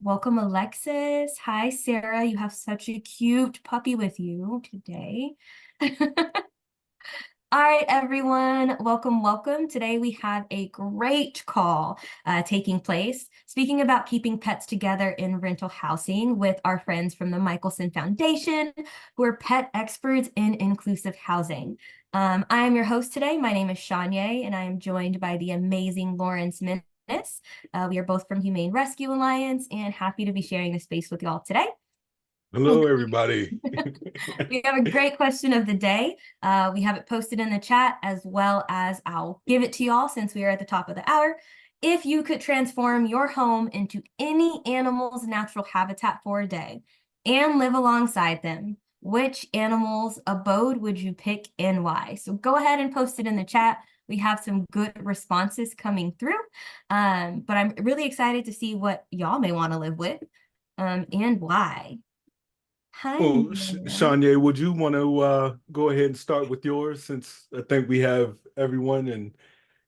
Welcome, Alexis. Hi, Sarah. You have such a cute puppy with you today. All right, everyone. Welcome. Today we have a great call taking place, speaking about keeping pets together in rental housing with our friends from the Michelson Foundation, who are pet experts in inclusive housing. I am your host today. My name is Shanye, and I am joined by the amazing Lauren Smith. We are both from Humane Rescue Alliance and happy to be sharing this space with y'all today. Hello, everybody. We have a great question of the day. We have it posted in the chat, as well as I'll give it to y'all since we are at the top of the hour. If you could transform your home into any animal's natural habitat for a day and live alongside them, which animal's abode would you pick and why? So go ahead and post it in the chat. We have some good responses coming through, but I'm really excited to see what y'all may want to live with and why. Hi, Well, Maria. Shanye, would you want to go ahead and start with yours since I think we have everyone and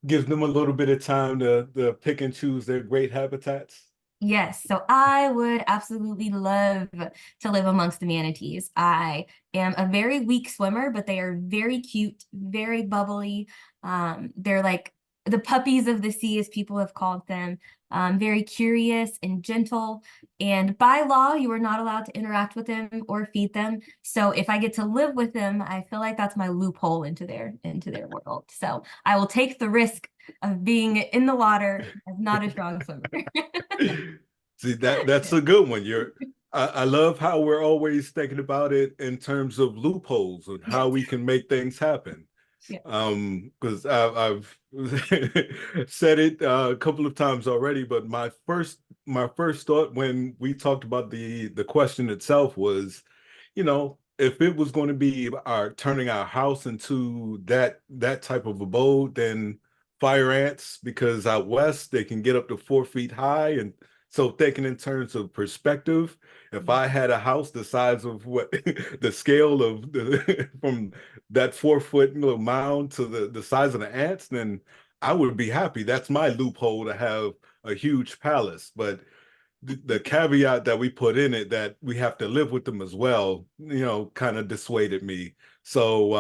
gives them a little bit of time to pick and choose their great habitats? Yes, so I would absolutely love to live amongst the manatees. I am a very weak swimmer, but they are very cute, very bubbly. They're like the puppies of the sea, as people have called them, very curious and gentle. And by law, you are not allowed to interact with them or feed them. So if I get to live with them, I feel like that's my loophole into their world. So I will take the risk of being in the water as not a strong swimmer. See, that's a good one. I love how we're always thinking about it in terms of loopholes and how Yes. we can make things happen. Yeah. Because I've said it a couple of times already, but my first thought when we talked about the question itself was, if it was going to be our turning our house into that type of abode, then fire ants, because out west they can get up to 4 feet high. And so thinking in terms of perspective, if I had a house the size of what the scale of the from that 4 foot little mound to the size of the ants, then I would be happy. That's my loophole, to have a huge palace. But the caveat that we put in it, that we have to live with them as well, kind of dissuaded me. So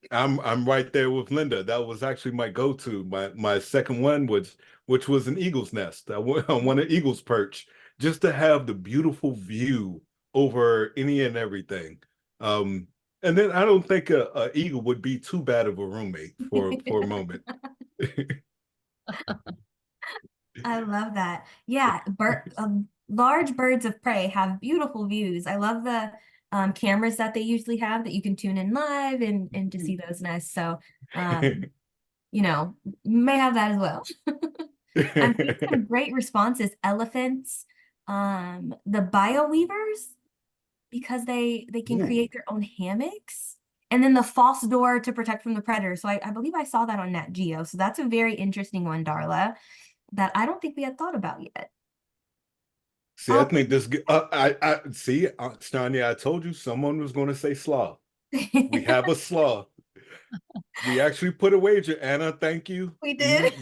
I'm right there with Linda. That was actually my go-to. My second one was, which was an eagle's nest. I want an eagle's perch, just to have the beautiful view over any and everything. And then I don't think a eagle would be too bad of a roommate for a moment. I love that. Yeah, large birds of prey have beautiful views. I love the cameras that they usually have that you can tune in live and to see those nests. So, you may have that as well. I'm seeing some great responses. Elephants, the bioweavers, because they can create their own hammocks. And then the false door to protect from the predator. So I believe I saw that on Nat Geo. So that's a very interesting one, Darla, that I don't think we had thought about yet. See, I think this. I see, Stanya. I told you someone was going to say sloth. We have a sloth. We actually put a wager, Anna. Thank you. We did.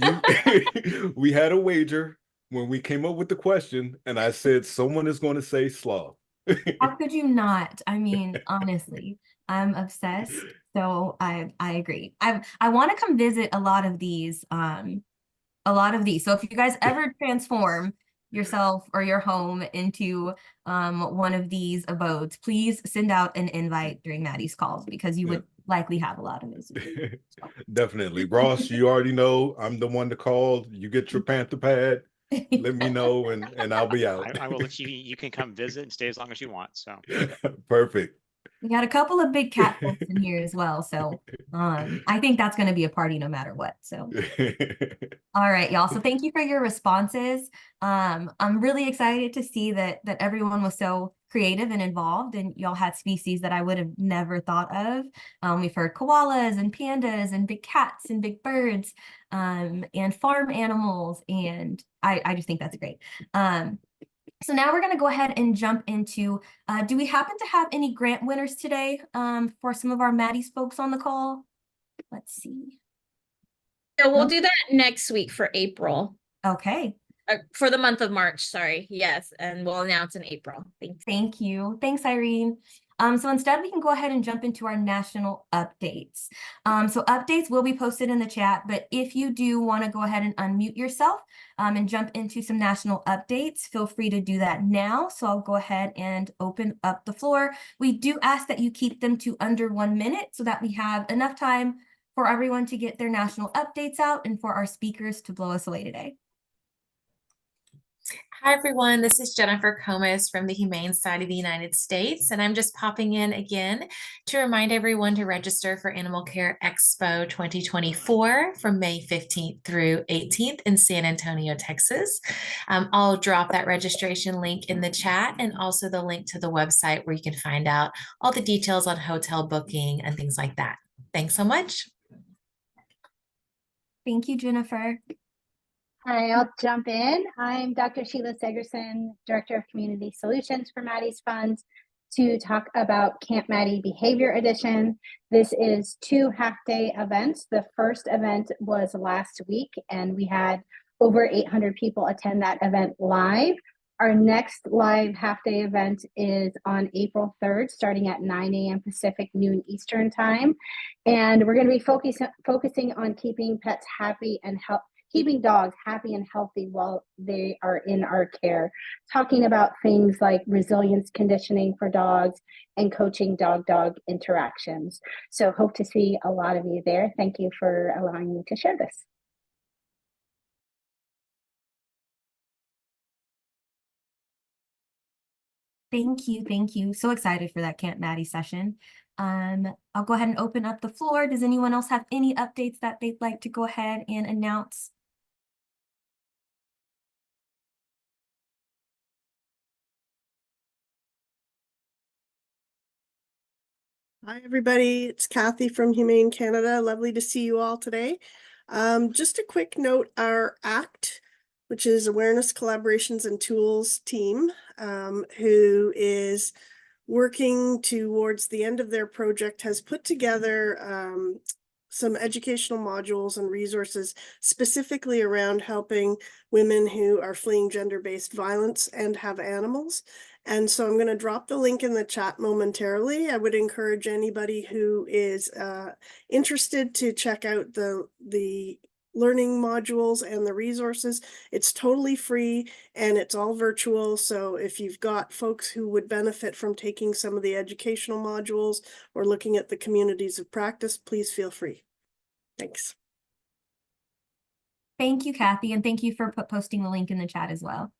We had a wager when we came up with the question, and I said someone is going to say sloth. How could you not? I mean, honestly, I'm obsessed. So I agree. I want to come visit a lot of these. So if you guys ever transform yourself or your home into one of these abodes, please send out an invite during Maddie's calls, because you would likely have a lot of visitors. Definitely. Ross, you already know I'm the one to call. You get your Panther pad, let me know, and I'll be out. I will let you can come visit and stay as long as you want. So Perfect. We got a couple of big cat folks in here as well. So I think that's going to be a party no matter what. So all right, y'all. So thank you for your responses. I'm really excited to see that everyone was so creative and involved, and y'all had species that I would have never thought of. We've heard koalas and pandas and big cats and big birds, and farm animals, and I just think that's great. So now we're going to go ahead and jump into, do we happen to have any grant winners today for some of our Maddie's folks on the call? Let's see. So we'll do that next week for April. Okay. For the month of March, sorry. Yes, and we'll announce in April. Thanks. Thank you. Thanks, Irene. So instead, we can go ahead and jump into our national updates. So updates will be posted in the chat, but if you do want to go ahead and unmute yourself and jump into some national updates, feel free to do that now. So I'll go ahead and open up the floor. We do ask that you keep them to under 1 minute so that we have enough time for everyone to get their national updates out and for our speakers to blow us away today. Hi, everyone. This is Jennifer Comas from the Humane Society of the United States, and I'm just popping in again to remind everyone to register for Animal Care Expo 2024 from May 15th through 18th in San Antonio, Texas. I'll drop that registration link in the chat and also the link to the website where you can find out all the details on hotel booking and things like that. Thanks so much. Thank you, Jennifer. Hi, I'll jump in. I'm Dr. Sheila Segerson, Director of Community Solutions for Maddie's Funds, to talk about Camp Maddie Behavior Edition. This is 2 half-day events. The first event was last week, and we had over 800 people attend that event live. Our next live half-day event is on April 3rd, starting at 9 a.m. Pacific, noon Eastern time. And we're going to be focusing on keeping pets happy and keeping dogs happy and healthy while they are in our care, talking about things like resilience conditioning for dogs and coaching dog-dog interactions. So hope to see a lot of you there. Thank you for allowing me to share this. Thank you. Thank you. So excited for that Camp Maddie session. I'll go ahead and open up the floor. Does anyone else have any updates that they'd like to go ahead and announce? Hi, everybody. It's Kathy from Humane Canada. Lovely to see you all today. Just a quick note, our ACT, which is Awareness, Collaborations, and Tools team, who is working towards the end of their project, has put together some educational modules and resources specifically around helping women who are fleeing gender-based violence and have animals. And so I'm going to drop the link in the chat momentarily. I would encourage anybody who is interested to check out the learning modules and the resources. It's totally free and it's all virtual. So if you've got folks who would benefit from taking some of the educational modules or looking at the communities of practice, please feel free. Thanks. Thank you, Kathy, and thank you for posting the link in the chat as well.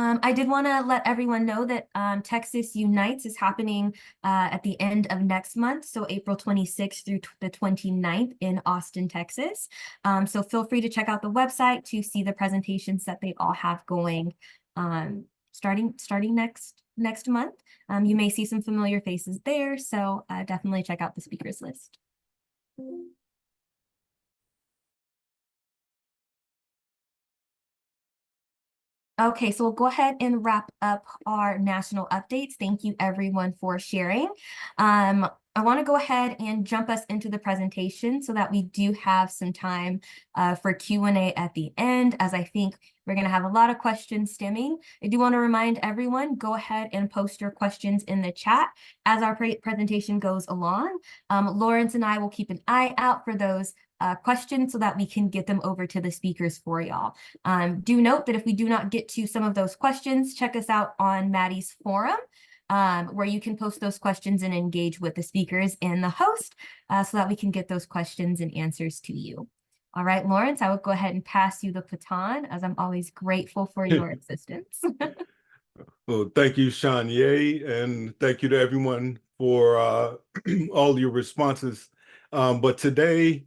I did want to let everyone know that Texas Unites is happening at the end of next month, so April 26th through the 29th in Austin, Texas. So feel free to check out the website to see the presentations that they all have going starting next month. You may see some familiar faces there, so definitely check out the speakers list. Okay, so we'll go ahead and wrap up our national updates. Thank you everyone for sharing. I want to go ahead and jump us into the presentation so that we do have some time for Q&A at the end, as I think we're going to have a lot of questions stemming. I do want to remind everyone, go ahead and post your questions in the chat as our presentation goes along. Lawrence and I will keep an eye out for those questions so that we can get them over to the speakers for y'all. Do note that if we do not get to some of those questions, check us out on Maddie's forum, where you can post those questions and engage with the speakers and the host so that we can get those questions and answers to you. All right, Lawrence, I will go ahead and pass you the baton, as I'm always grateful for your assistance. Well, thank you, Shanye, and thank you to everyone for all your responses. But today,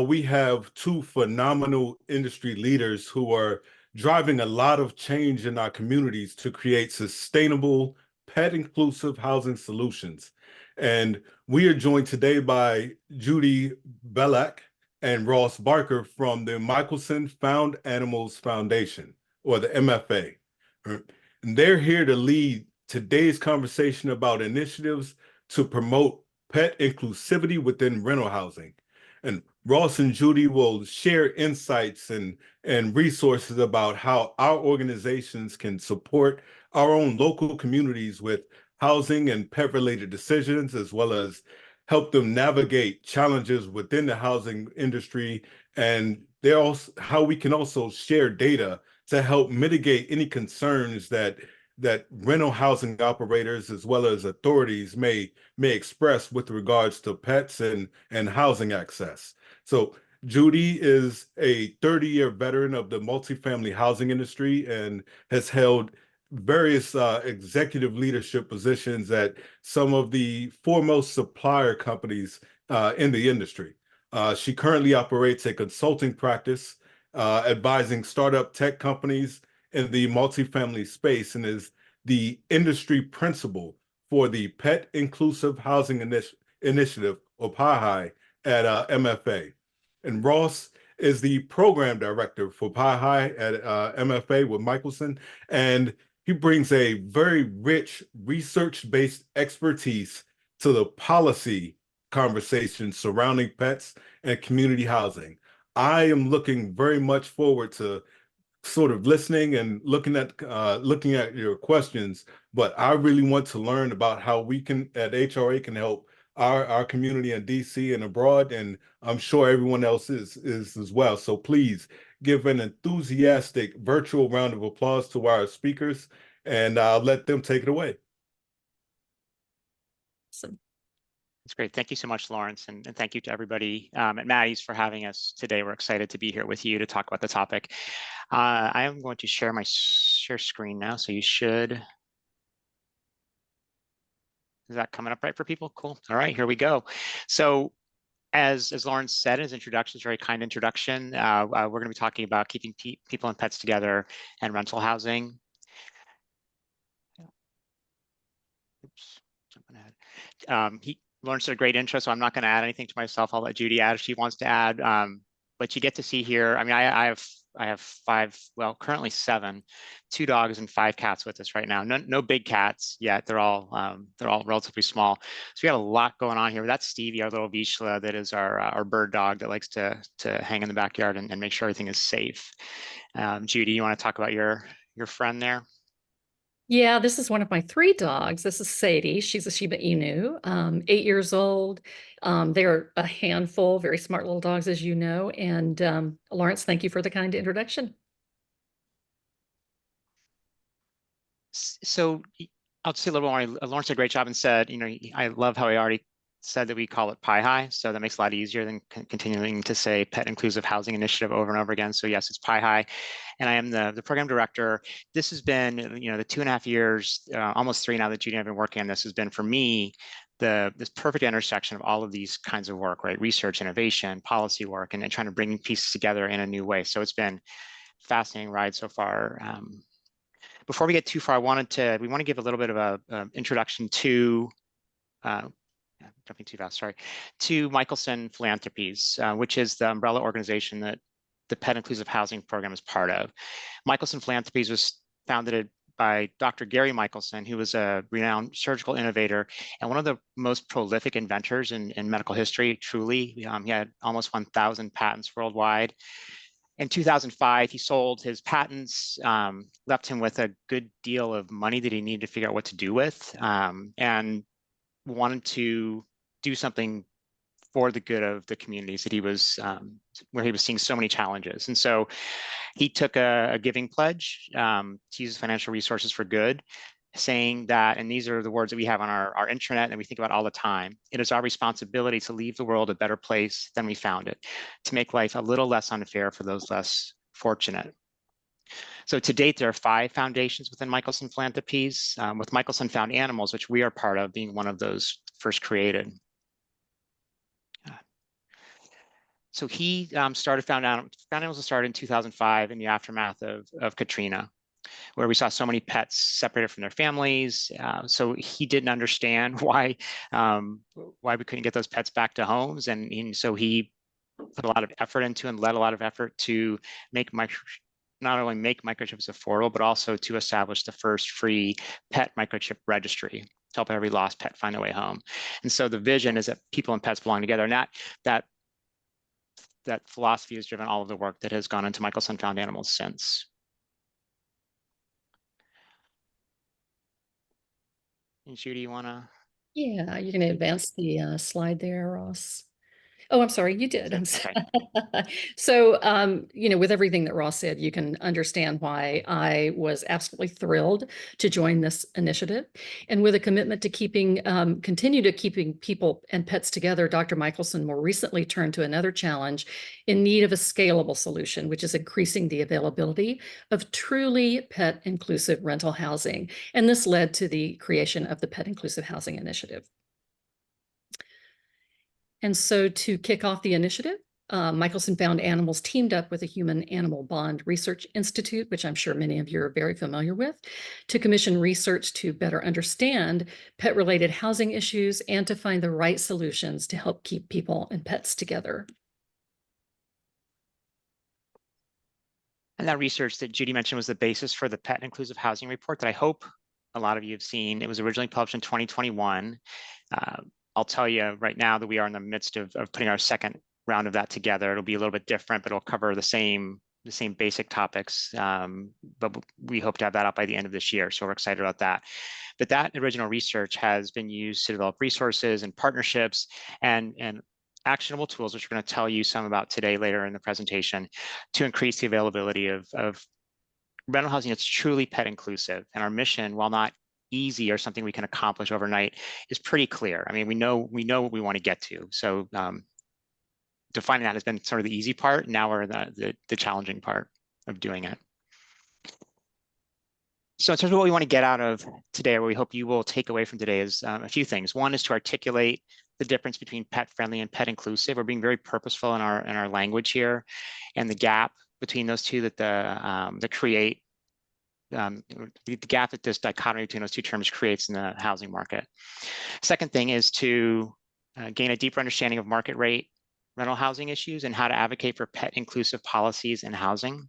we have 2 phenomenal industry leaders who are driving a lot of change in our communities to create sustainable, pet-inclusive housing solutions. And we are joined today by Judy Bellack and Ross Barker from the Michelson Found Animal Foundation, or the MFA. And they're here to lead today's conversation about initiatives to promote pet inclusivity within rental housing. And Ross and Judy will share insights and resources about how our organizations can support our own local communities with housing and pet-related decisions, as well as help them navigate challenges within the housing industry. And they're also how we can also share data to help mitigate any concerns that rental housing operators as well as authorities may express with regards to pets and housing access. So Judy is a 30-year veteran of the multifamily housing industry and has held various executive leadership positions at some of the foremost supplier companies in the industry. She currently operates a consulting practice advising startup tech companies in the multifamily space and is the industry principal for the Pet Inclusive Housing Initiative, or PIHI, at MFA. And Ross is the program director for PIHI at MFA with Michelson, and he brings a very rich research-based expertise to the policy conversation surrounding pets and community housing. I am looking very much forward to sort of listening and looking at your questions, but I really want to learn about how we can at HRA can help our community in DC and abroad, and I'm sure everyone else is as well. So please give an enthusiastic virtual round of applause to our speakers, and I'll let them take it away. Awesome. That's great. Thank you so much, Lawrence. And thank you to everybody at Maddie's for having us today. We're excited to be here with you to talk about the topic. I am going to share my share screen now. So you should. Is that coming up right for people? Cool. All right, here we go. So as Lawrence said in his introduction, it's a very kind introduction. We're going to be talking about keeping people and pets together and rental housing. Oops, jumping ahead. Lawrence did a great intro, so I'm not going to add anything to myself. I'll let Judy add if she wants to add. But you get to see here. I mean, I have 5, well, currently 7, 2 dogs and 5 cats with us right now. No big cats yet. They're all relatively small. So we got a lot going on here. That's Stevie, our little Vizsla, that is our bird dog that likes to hang in the backyard and make sure everything is safe. Judy, you want to talk about your friend there? Yeah, this is one of my 3 dogs. This is Sadie. She's a Shiba Inu, 8 years old. They're a handful, very smart little dogs, as you know. And Lawrence, thank you for the kind introduction. So I'll say a little more. Lawrence did a great job and said, you know, I love how he already said that we call it PIHI. So that makes it a lot easier than continuing to say Pet Inclusive Housing Initiative over and over again. So yes, it's PIHI. And I am the program director. This has been, you know, the 2.5 years, almost 3 now that Judy and I have been working on this, has been for me this perfect intersection of all of these kinds of work, right? Research, innovation, policy work, and trying to bring pieces together in a new way. So it's been a fascinating ride so far. Before we get too far, we want to give a little bit of a introduction to jumping too fast, sorry, to Michelson Philanthropies, which is the umbrella organization that the Pet Inclusive Housing Program is part of. Michelson Philanthropies was founded by Dr. Gary Michelson, who was a renowned surgical innovator and one of the most prolific inventors in medical history, truly. He had almost 1,000 patents worldwide. In 2005, he sold his patents, left him with a good deal of money that he needed to figure out what to do with, and wanted to do something for the good of the communities that he was, where he was seeing so many challenges. And so he took a giving pledge to use financial resources for good, saying that, and these are the words that we have on our intranet and we think about all the time, it is our responsibility to leave the world a better place than we found it, to make life a little less unfair for those less fortunate. So to date, there are 5 foundations within Michelson Philanthropies, with Michelson Found Animals, which we are part of, being one of those first created. So he started Found Animals. Found Animals was started in 2005 in the aftermath of Katrina, where we saw so many pets separated from their families. So he didn't understand why we couldn't get those pets back to homes. And so he put a lot of effort into and led a lot of effort to make not only make microchips affordable, but also to establish the first free pet microchip registry to help every lost pet find their way home. And so the vision is that people and pets belong together. And that that philosophy has driven all of the work that has gone into Michelson Found Animals since. And Judy, you want to? Yeah, you're going to advance the slide there, Ross. Oh, I'm sorry, you did. I'm sorry. So, with everything that Ross said, you can understand why I was absolutely thrilled to join this initiative. And with a commitment to continue to keeping people and pets together, Dr. Michelson more recently turned to another challenge in need of a scalable solution, which is increasing the availability of truly pet inclusive rental housing. And this led to the creation of the Pet Inclusive Housing Initiative. And so to kick off the initiative, Michelson Found Animals teamed up with the Human Animal Bond Research Institute, which I'm sure many of you are very familiar with, to commission research to better understand pet-related housing issues and to find the right solutions to help keep people and pets together. And that research that Judy mentioned was the basis for the Pet Inclusive Housing Report that I hope a lot of you have seen. It was originally published in 2021. I'll tell you right now that we are in the midst of putting our second round of that together. It'll be a little bit different, but it'll cover the same basic topics. But we hope to have that out by the end of this year. So we're excited about that. But that original research has been used to develop resources and partnerships and actionable tools, which we're going to tell you some about today later in the presentation, to increase the availability of rental housing that's truly pet inclusive. And our mission, while not easy or something we can accomplish overnight, is pretty clear. I mean, we know what we want to get to. So defining that has been sort of the easy part. Now we're in the challenging part of doing it. So in terms of what we want to get out of today, or what we hope you will take away from today, is a few things. One is to articulate the difference between pet friendly and pet inclusive. We're being very purposeful in our language here, and the gap between those two that create the gap that this dichotomy between those two terms creates in the housing market. Second thing is to gain a deeper understanding of market rate rental housing issues and how to advocate for pet inclusive policies in housing.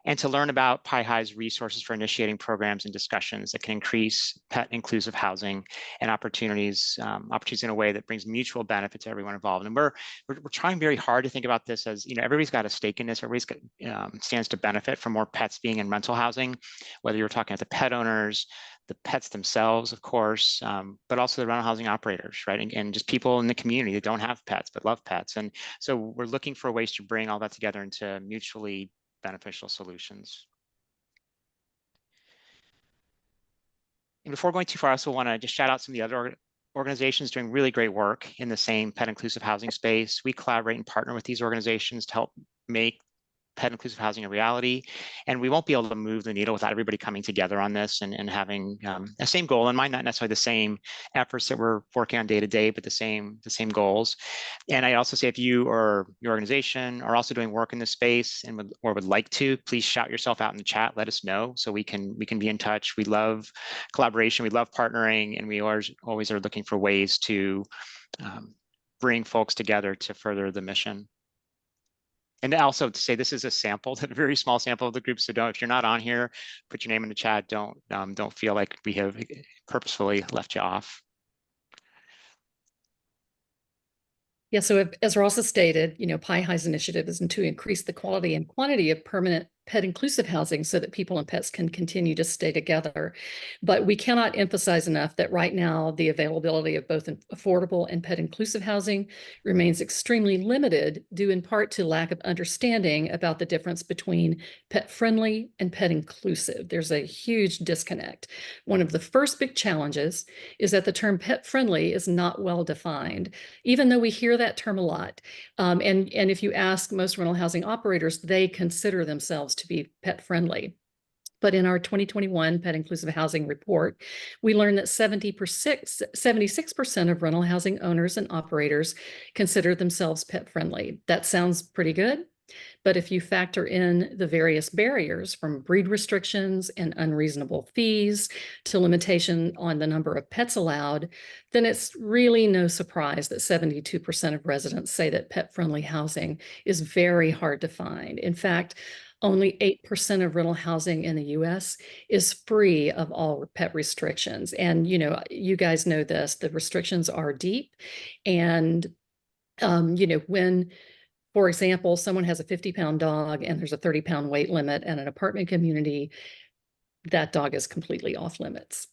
And to learn about PIHI's resources for initiating programs and discussions that can increase pet inclusive housing and opportunities in a way that brings mutual benefit to everyone involved. And we're trying very hard to think about this as, everybody's got a stake in this. Everybody's got, stands to benefit from more pets being in rental housing, whether you're talking about the pet owners, the pets themselves, of course, but also the rental housing operators, right? And just people in the community that don't have pets but love pets. And so we're looking for ways to bring all that together into mutually beneficial solutions. And before going too far, I also want to just shout out some of the other organizations doing really great work in the same pet inclusive housing space. We collaborate and partner with these organizations to help make pet inclusive housing a reality. And we won't be able to move the needle without everybody coming together on this and having the same goal in mind, not necessarily the same efforts that we're working on day to day, but the same goals. And I also say, if you or your organization are also doing work in this space and would like to, please shout yourself out in the chat, let us know so we can be in touch. We love collaboration, we love partnering, and we always are looking for ways to bring folks together to further the mission. And also to say, this is a sample, a very small sample of the group. So if you're not on here, put your name in the chat. Don't feel like we have purposefully left you off. Yeah, so as Ross has stated, PIHI's initiative is to increase the quality and quantity of permanent pet inclusive housing so that people and pets can continue to stay together. But we cannot emphasize enough that right now the availability of both affordable and pet inclusive housing remains extremely limited, due in part to lack of understanding about the difference between pet friendly and pet inclusive. There's a huge disconnect. One of the first big challenges is that the term pet friendly is not well defined, even though we hear that term a lot. And if you ask most rental housing operators, they consider themselves to be pet friendly. But in our 2021 Pet Inclusive Housing Report, we learned that 76% of rental housing owners and operators consider themselves pet friendly. That sounds pretty good. But if you factor in the various barriers from breed restrictions and unreasonable fees to limitation on the number of pets allowed, then it's really no surprise that 72% of residents say that pet-friendly housing is very hard to find. In fact, only 8% of rental housing in the US is free of all pet restrictions. And, you guys know this, the restrictions are deep, and When, for example, someone has a 50-pound dog and there's a 30-pound weight limit in an apartment community, that dog is completely off limits.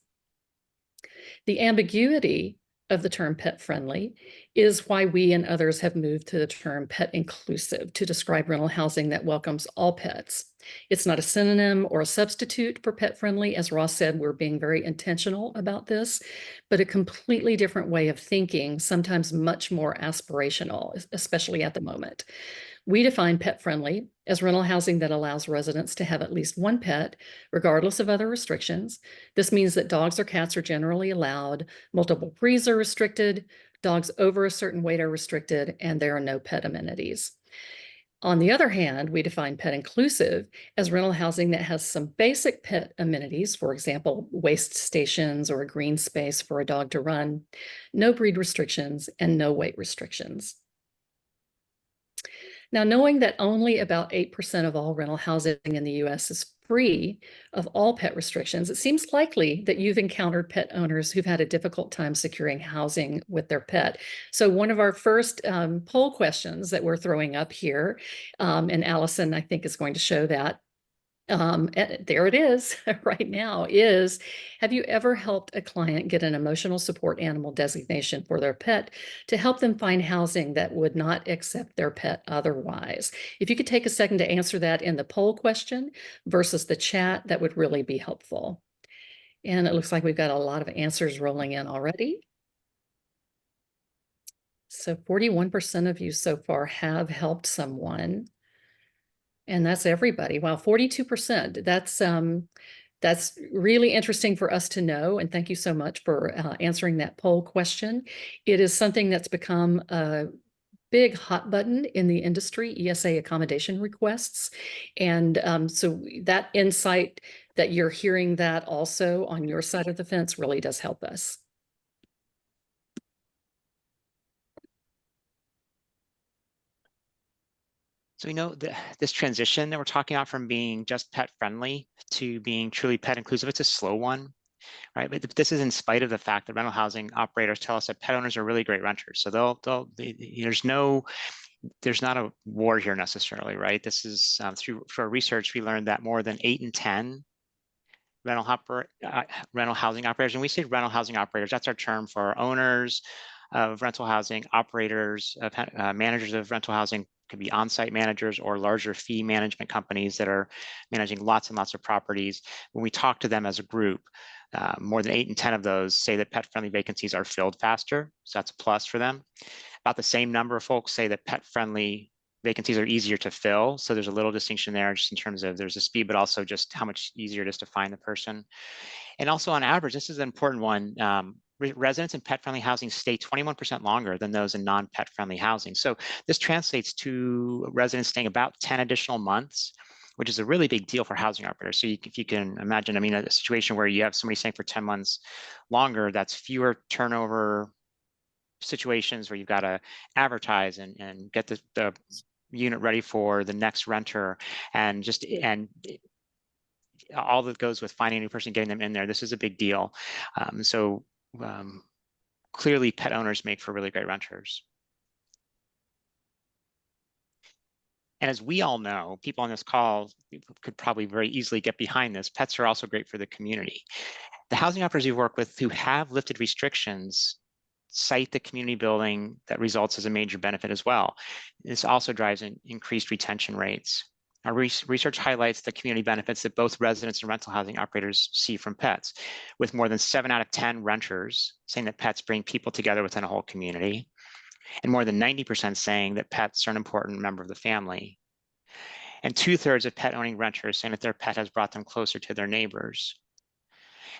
The ambiguity of the term pet friendly is why we and others have moved to the term pet inclusive to describe rental housing that welcomes all pets. It's not a synonym or a substitute for pet friendly. As Ross said, we're being very intentional about this, but a completely different way of thinking, sometimes much more aspirational, especially at the moment. We define pet friendly as rental housing that allows residents to have at least one pet, regardless of other restrictions. This means that dogs or cats are generally allowed, multiple breeds are restricted, dogs over a certain weight are restricted, and there are no pet amenities. On the other hand, we define pet inclusive as rental housing that has some basic pet amenities, for example, waste stations or a green space for a dog to run, no breed restrictions, and no weight restrictions. Now, knowing that only about 8% of all rental housing in the US is free of all pet restrictions, it seems likely that you've encountered pet owners who've had a difficult time securing housing with their pet. So one of our first poll questions that we're throwing up here, and Allison, I think, is going to show that, there it is right now, is, have you ever helped a client get an emotional support animal designation for their pet to help them find housing that would not accept their pet otherwise? If you could take a second to answer that in the poll question versus the chat, that would really be helpful. And it looks like we've got a lot of answers rolling in already. So 41% of you so far have helped someone. And that's everybody. Wow, 42%. That's really interesting for us to know. And thank you so much for answering that poll question. It is something that's become a big hot button in the industry, ESA accommodation requests. And so that insight that you're hearing that also on your side of the fence really does help us. So we know that this transition that we're talking about from being just pet friendly to being truly pet inclusive, it's a slow one, right? But this is in spite of the fact that rental housing operators tell us that pet owners are really great renters. So there's not a war here necessarily, right? This is through our research, we learned that more than 8 in 10 rental housing operators, and we say rental housing operators, that's our term for owners of rental housing, operators, managers of rental housing, could be on-site managers or larger fee management companies that are managing lots and lots of properties. When we talk to them as a group, more than 8 in 10 of those say that pet-friendly vacancies are filled faster, so that's a plus for them. About the same number of folks say that pet-friendly vacancies are easier to fill, so there's a little distinction there just in terms of there's a speed, but also just how much easier it is to find the person. And also on average, this is an important one, residents in pet-friendly housing stay 21% longer than those in non-pet friendly housing. So this translates to residents staying about 10 additional months, which is a really big deal for housing operators. So if you can imagine, I mean, a situation where you have somebody staying for 10 months longer, that's fewer turnover situations where you've got to advertise and get the unit ready for the next renter, and all that goes with finding a new person, getting them in there. This is a big deal. Clearly pet owners make for really great renters. And as we all know, people on this call could probably very easily get behind this. Pets are also great for the community. The housing operators we work with who have lifted restrictions cite the community building that results as a major benefit as well. This also drives increased retention rates. Our research highlights the community benefits that both residents and rental housing operators see from pets, with more than 7 out of 10 renters saying that pets bring people together within a whole community, and more than 90% saying that pets are an important member of the family. And 2/3 of pet owning renters saying that their pet has brought them closer to their neighbors.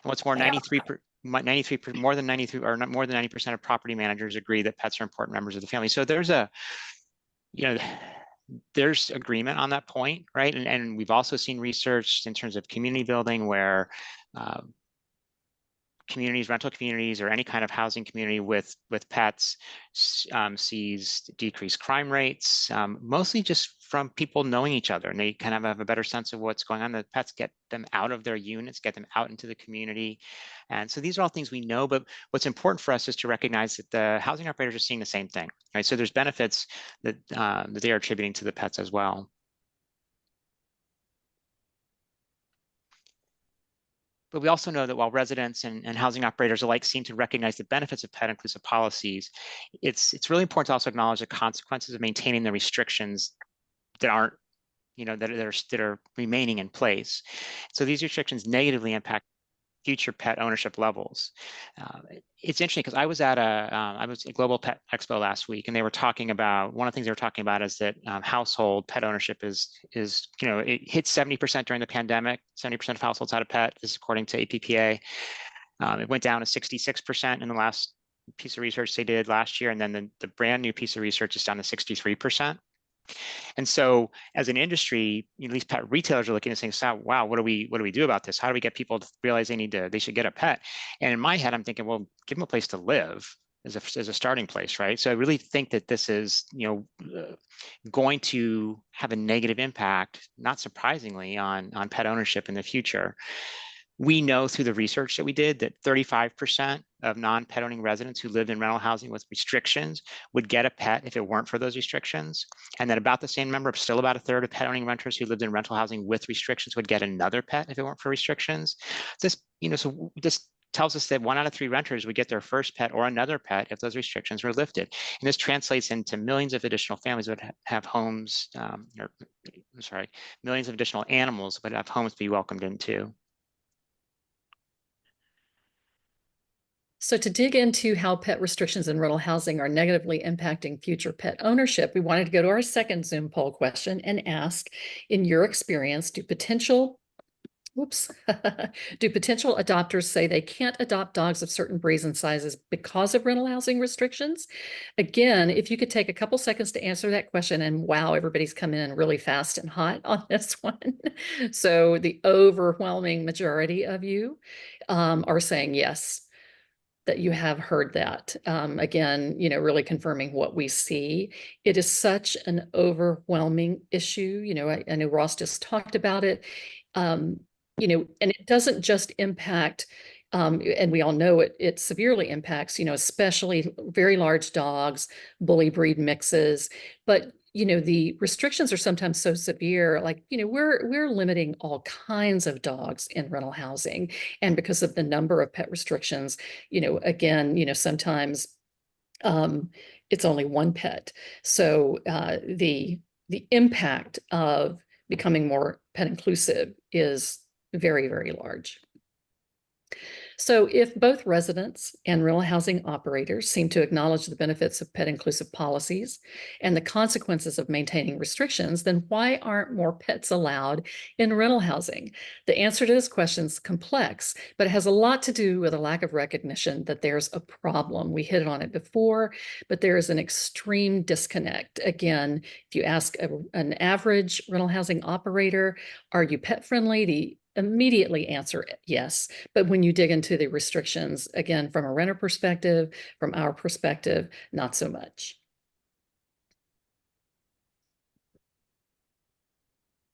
And what's more, more than 90% of property managers agree that pets are important members of the family. So there's agreement on that point, right? And we've also seen research in terms of community building where communities, rental communities, or any kind of housing community with pets sees decreased crime rates, mostly just from people knowing each other, and they kind of have a better sense of what's going on. The pets get them out of their units, get them out into the community. And so these are all things we know, but what's important for us is to recognize that the housing operators are seeing the same thing, right? So there's benefits that, that they are attributing to the pets as well. But we also know that while residents and housing operators alike seem to recognize the benefits of pet inclusive policies, it's really important to also acknowledge the consequences of maintaining the restrictions that aren't, that are remaining in place. So these restrictions negatively impact future pet ownership levels. It's interesting because I was at a Global Pet Expo last week, and they were talking about, one of the things they were talking about is that household pet ownership is it hit 70% during the pandemic. 70% of households had a pet, this is according to APPA. It went down to 66% in the last piece of research they did last year, and then the brand new piece of research is down to 63%. And so as an industry, these pet retailers are looking and saying, so, wow, what do we do about this? How do we get people to realize they should get a pet? And in my head, I'm thinking, well, give them a place to live as a starting place, right? So I really think that this is, going to have a negative impact, not surprisingly, on pet ownership in the future. We know through the research that we did that 35% of non-pet owning residents who lived in rental housing with restrictions would get a pet if it weren't for those restrictions. And that about the same number, still about a third of pet owning renters who lived in rental housing with restrictions would get another pet if it weren't for restrictions. So this tells us that 1 out of 3 renters would get their first pet or another pet if those restrictions were lifted. And this translates into millions of additional families that would have homes, millions of additional animals would have homes to be welcomed into. So to dig into how pet restrictions in rental housing are negatively impacting future pet ownership, we wanted to go to our second Zoom poll question and ask, in your experience, do potential adopters say they can't adopt dogs of certain breeds and sizes because of rental housing restrictions? Again, if you could take a couple seconds to answer that question, and wow, everybody's come in really fast and hot on this one. So the overwhelming majority of you are saying yes, that you have heard that. Again, really confirming what we see. It is such an overwhelming issue. I know Ross just talked about it. And it doesn't just impact, and we all know it severely impacts, especially very large dogs, bully breed mixes. But the restrictions are sometimes so severe, like, we're limiting all kinds of dogs in rental housing. And because of the number of pet restrictions, again, sometimes it's only one pet. So the impact of becoming more pet inclusive is very, very large. So if both residents and rental housing operators seem to acknowledge the benefits of pet inclusive policies and the consequences of maintaining restrictions, then why aren't more pets allowed in rental housing? The answer to this question is complex, but it has a lot to do with a lack of recognition that there's a problem. We hit on it before, but there is an extreme disconnect. Again, if you ask an average rental housing operator, are you pet friendly? The immediately answer yes. But when you dig into the restrictions, again, from a renter perspective, from our perspective, not so much.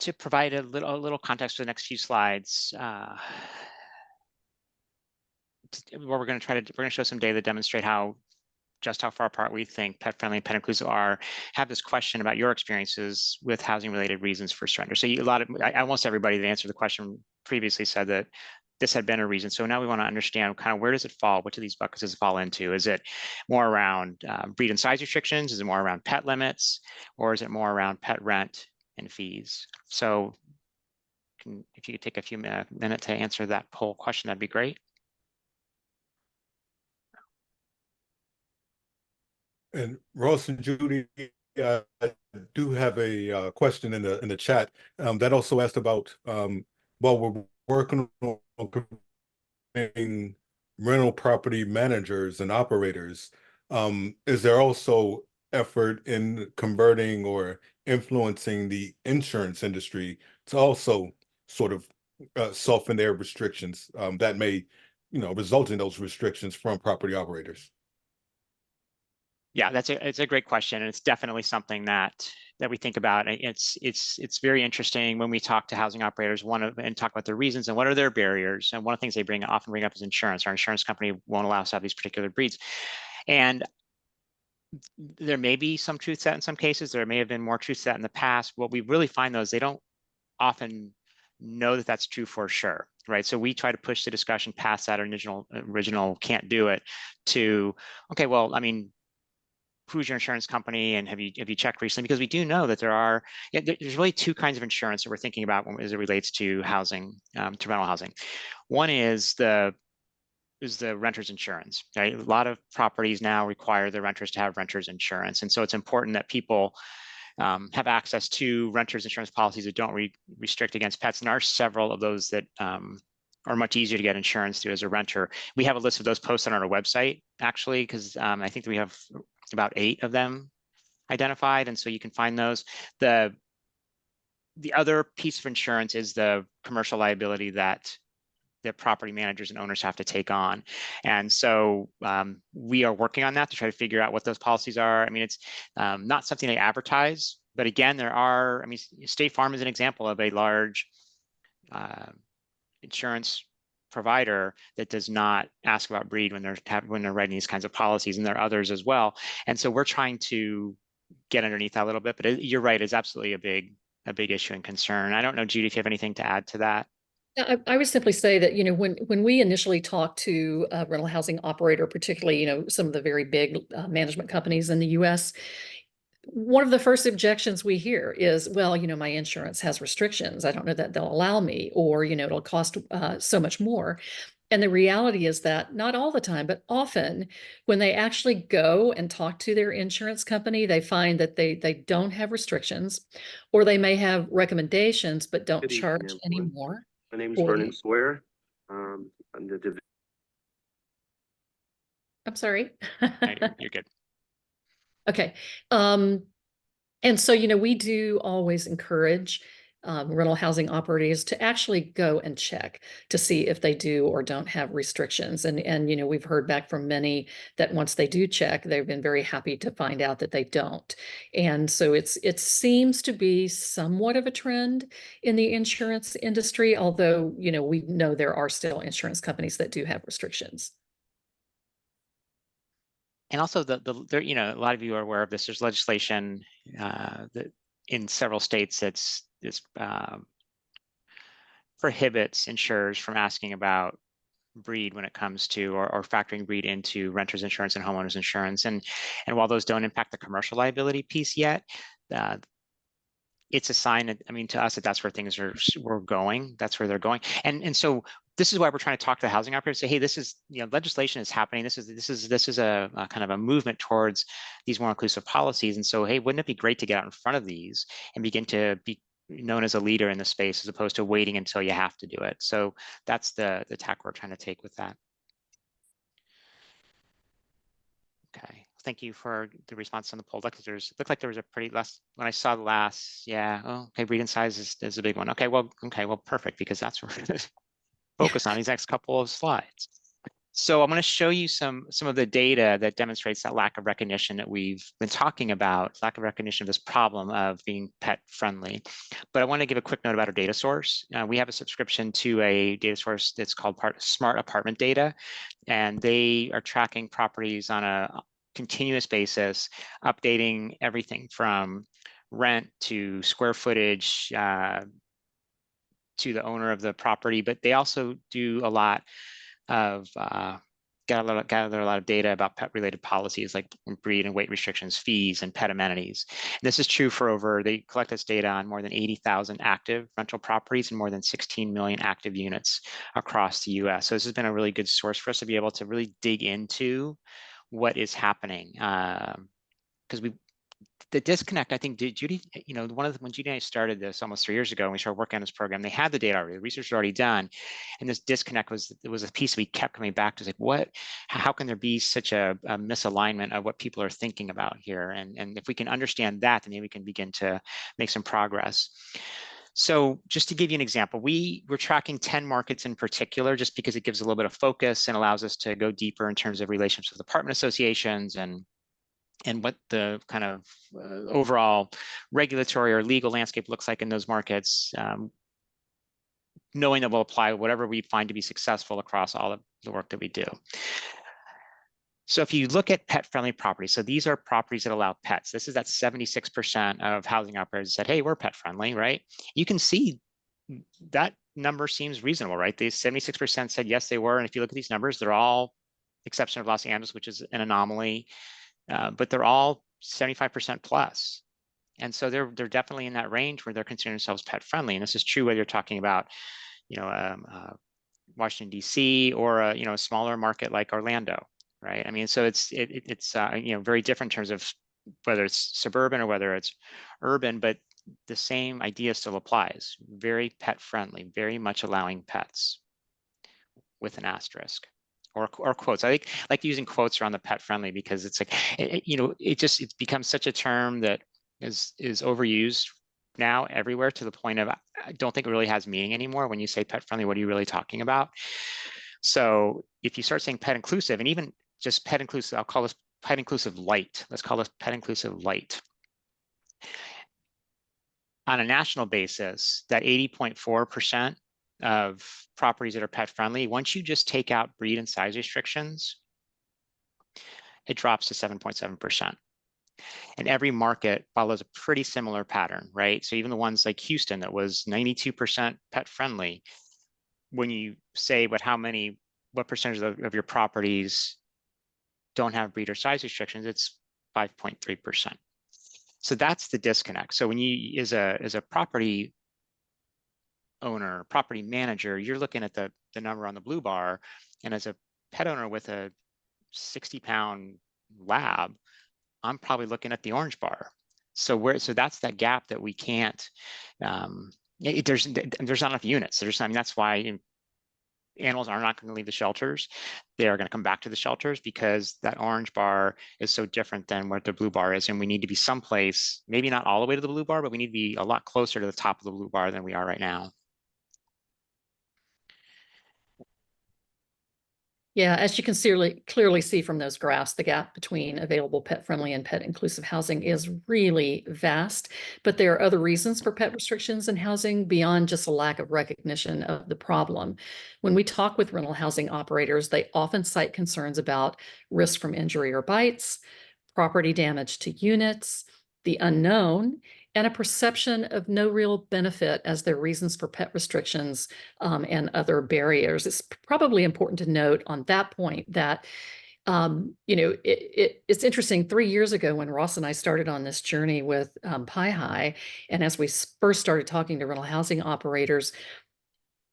To provide a little context for the next few slides, we're going to show some data that demonstrate how far apart we think pet friendly and pet inclusive are. Have this question about your experiences with housing related reasons for surrender. So almost everybody that answered the question previously said that this had been a reason. So now we want to understand kind of where does it fall? Which of these buckets does it fall into? Is it more around breed and size restrictions? Is it more around pet limits? Or is it more around pet rent and fees? So if you could take a few minutes to answer that poll question, that'd be great. And Ross and Judy, I do have a question in the chat that also asked about while we're working on converting rental property managers and operators, is there also effort in converting or influencing the insurance industry to also sort of soften their restrictions that may result in those restrictions from property operators? Yeah, it's a great question, and it's definitely something that we think about. It's very interesting when we talk to housing operators and talk about their reasons and what are their barriers. And one of the things they often bring up is insurance. Our insurance company won't allow us to have these particular breeds, and there may be some truth to that in some cases. There may have been more truth to that in the past. What we really find though is they don't often know that that's true for sure, right? So we try to push the discussion past that original can't do it to, okay, well, I mean, who's your insurance company, and have you checked recently? Because we do know that there's really two kinds of insurance that we're thinking about as it relates to housing, to rental housing. One is the renter's insurance, right? A lot of properties now require the renters to have renter's insurance, and so it's important that people have access to renter's insurance policies that don't restrict against pets. And there are several of those that are much easier to get insurance through as a renter. We have a list of those posted on our website, actually, because I think that we have about 8 of them identified, and so you can find those. The other piece of insurance is the commercial liability that property managers and owners have to take on. And so we are working on that to try to figure out what those policies are. I mean, it's not something they advertise, but again, there are, I mean, State Farm is an example of a large insurance provider that does not ask about breed when they're writing these kinds of policies, and there are others as well. And so we're trying to get underneath that a little bit, but you're right, it's absolutely a big issue and concern. I don't know, Judy, if you have anything to add to that. I would simply say that, when we initially talked to a rental housing operator, particularly, some of the very big management companies in the US, one of the first objections we hear is, well, my insurance has restrictions. I don't know that they'll allow me, or, it'll cost so much more. And the reality is that not all the time, but often when they actually go and talk to their insurance company, they find that they don't have restrictions, or they may have recommendations, but don't Good charge evening, any everyone. more. My name is Or Vernon the- Sawyer. I'm the I'm sorry. You're good. Okay. And so, we do always encourage rental housing operators to actually go and check to see if they do or don't have restrictions. And we've heard back from many that once they do check, they've been very happy to find out that they don't. And so it seems to be somewhat of a trend in the insurance industry, although, we know there are still insurance companies that do have restrictions. And also there, a lot of you are aware of this. There's legislation that in several states that's prohibits insurers from asking about breed when it comes to or factoring breed into renters insurance and homeowners insurance. And while those don't impact the commercial liability piece yet, it's a sign that, I mean, to us, that's where things we're going. That's where they're going. And so this is why we're trying to talk to the housing operators, say, hey, this is, legislation is happening. This is a kind of a movement towards these more inclusive policies. And so, hey, wouldn't it be great to get out in front of these and begin to be known as a leader in the space, as opposed to waiting until you have to do it? So that's the tack we're trying to take with that. Okay, thank you for the response on the poll. Looked like there was a pretty less, when I saw the last, yeah, oh, okay, breed and size is a big one. Okay, well, perfect, because that's what we're going to focus on these next couple of slides. So I'm going to show you some of the data that demonstrates that lack of recognition that we've been talking about, lack of recognition of this problem of being pet friendly. But I want to give a quick note about our data source. We have a subscription to a data source that's called Smart Apartment Data, and they are tracking properties on a continuous basis, updating everything from rent to square footage to the owner of the property. But they also do a lot of gather a lot of data about pet related policies like breed and weight restrictions, fees, and pet amenities. And this is true for they collect this data on more than 80,000 active rental properties and more than 16 million active units across the US. So this has been a really good source for us to be able to really dig into what is happening. Because the disconnect, I think, Judy, when Judy and I started this almost 3 years ago, and we started working on this program, they had the data already, the research was already done. And this disconnect was a piece we kept coming back to, like, how can there be such a misalignment of what people are thinking about here? And if we can understand that, then maybe we can begin to make some progress. So just to give you an example, we're tracking 10 markets in particular, just because it gives a little bit of focus and allows us to go deeper in terms of relationships with apartment associations and what the kind of overall regulatory or legal landscape looks like in those markets, knowing that we'll apply whatever we find to be successful across all of the work that we do. So if you look at pet-friendly properties, so these are properties that allow pets. This is that 76% of housing operators said, hey, we're pet-friendly, right? You can see that number seems reasonable, right? These 76% said yes, they were. And if you look at these numbers, they're all, exception of Los Angeles, which is an anomaly, but they're all 75% plus. And so they're definitely in that range where they're considering themselves pet-friendly. And this is true whether you're talking about, Washington, D.C. or a smaller market like Orlando. Right. I mean, so it's very different in terms of whether it's suburban or whether it's urban, but the same idea still applies. Very pet friendly, very much allowing pets with an asterisk or quotes. I like using quotes around the pet friendly because it's like, it's become such a term that is overused now everywhere to the point of I don't think it really has meaning anymore. When you say pet friendly, what are you really talking about? So if you start saying pet inclusive and even just pet inclusive, I'll call this pet inclusive light. Let's call this pet inclusive light. On a national basis, that 80.4% of properties that are pet friendly, once you just take out breed and size restrictions, it drops to 7.7%. And every market follows a pretty similar pattern, right? So even the ones like Houston that was 92% pet friendly, when you say what percentage of your properties don't have breed or size restrictions, it's 5.3%. So that's the disconnect. So when you, as a property owner, property manager, you're looking at the number on the blue bar, and as a pet owner with a 60-pound lab, I'm probably looking at the orange bar. So that's that gap that we can't. There's not enough units. That's why animals are not going to leave the shelters. They are going to come back to the shelters because that orange bar is so different than what the blue bar is. And we need to be someplace, maybe not all the way to the blue bar, but we need to be a lot closer to the top of the blue bar than we are right now. Yeah, as you can clearly see from those graphs, the gap between available pet-friendly and pet-inclusive housing is really vast, but there are other reasons for pet restrictions in housing beyond just a lack of recognition of the problem. When we talk with rental housing operators, they often cite concerns about risk from injury or bites, property damage to units, the unknown, and a perception of no real benefit as their reasons for pet restrictions and other barriers. It's probably important to note on that point that, it's interesting. 3 years ago when Ross and I started on this journey with Pi High, and as we first started talking to rental housing operators,